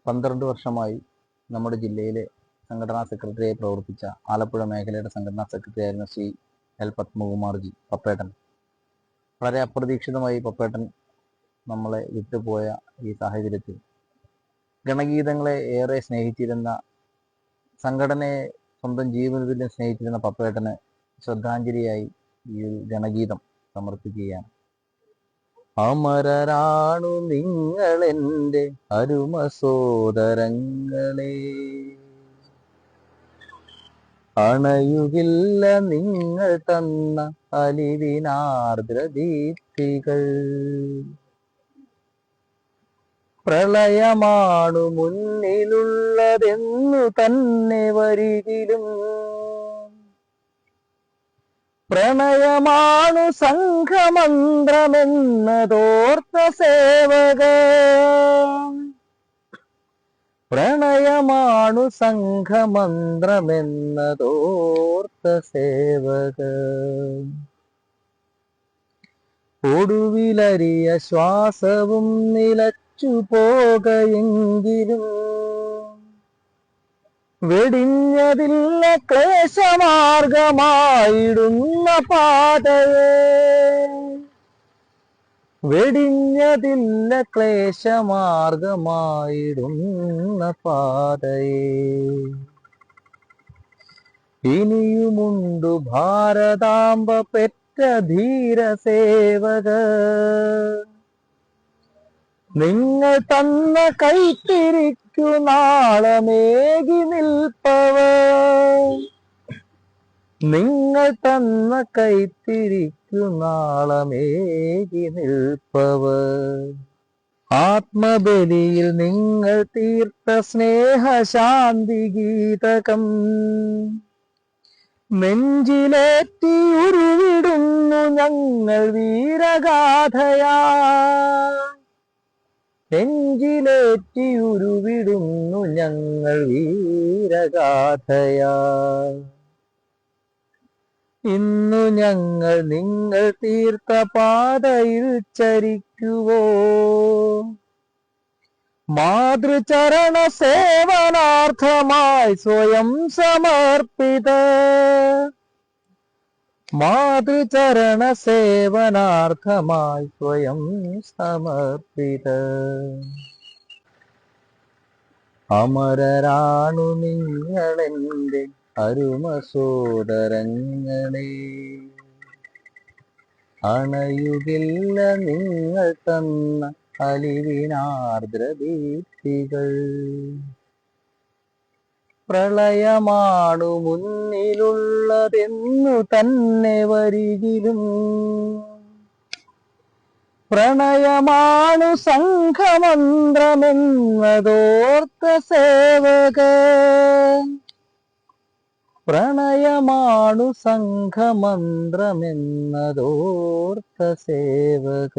12 വർഷമായി നമ്മുടെ ജില്ലയിലെ സംഘടനാ സെക്രട്ടറിയായി പ്രവർത്തിച്ച ആലപ്പുഴ മേഖലയുടെ സംഘടനാ സെക്രട്ടറി ആയിരുന്ന ശ്രീ എൽ പത്മകുമാർജി പപ്പേട്ടൻ, വളരെ അപ്രതീക്ഷിതമായി പപ്പേട്ടൻ നമ്മളെ വിട്ടുപോയ ഈ സാഹചര്യത്തിൽ ഗണഗീതങ്ങളെ ഏറെ സ്നേഹിച്ചിരുന്ന, സംഘടനയെ സ്വന്തം ജീവിതത്തിൽ സ്നേഹിച്ചിരുന്ന പപ്പേട്ടന് ശ്രദ്ധാഞ്ജലിയായി ഈ ഒരു ഗണഗീതം സമർപ്പിക്കുകയാണ്. അമരരാണു നിങ്ങളെൻ്റെ അരുമ സോദരങ്ങളെ, അണയുകില്ല നിങ്ങൾ തന്ന അലിവിനാർദ്രദീപ്തികൾ. പ്രളയമാണു മുന്നിലുള്ളതെന്നു തന്നെ വരികിലും, പ്രണയമാണു സംഘമന്ത്രമെന്നതോർത്ത സേവക, പ്രണയമാണു സംഘമന്ത്രമെന്നതോർത്ത സേവക. ഒടുവിലരിയ ശ്വാസവും നിലച്ചു പോകയെങ്കിലും, വെടിഞ്ഞതില്ല ക്ലേശമാർഗമായിടുന്ന പാതയെ, വെടിഞ്ഞതില്ല ക്ലേശമാർഗമായിടുന്ന പാതയെ. ഇനിയുമുണ്ടു ഭാരതാംബ പെറ്റ ധീരസേവക, നിങ്ങൾ തന്ന കൈത്തിരിക്കു നാളമേകി നിൽപ്പവർ, നിങ്ങൾ തന്ന കൈത്തിരിക്കു നാളമേകി നിൽപ്പവർ. ആത്മബലിയിൽ നിങ്ങൾ തീർത്ത സ്നേഹശാന്തി ഗീതകം, നെഞ്ചിലേറ്റി ഉരുവിടുന്നു ഞങ്ങൾ വീരഗാഥയാ, നെഞ്ചിലേറ്റി ഉരുവിടുന്നു ഞങ്ങൾ വീരഗാഥയാ. ഇന്നു ഞങ്ങൾ നിങ്ങൾ തീർത്ത പാതയിൽ ചരിക്കുവോ, മാതൃചരണ സേവനാർത്ഥമായി സ്വയം സമർപ്പിത, മാതൃചരണ സേവനാർത്ഥമായി സ്വയം സമർപ്പിത. അമരരാണു നിങ്ങളെൻ്റെ അരുമ സോദരങ്ങളെ, അണയുകില്ല നിങ്ങൾ തന്ന അലിവിനാർദ്രദീപ്തികൾ. പ്രളയമാണു മുന്നിലുള്ളതെന്നു തന്നെ വരികിലും, പ്രണയമാണു സംഘമന്ത്രമെന്നതോർത്ത സേവക, പ്രണയമാണു സംഘമന്ത്രമെന്നതോർത്ത സേവക.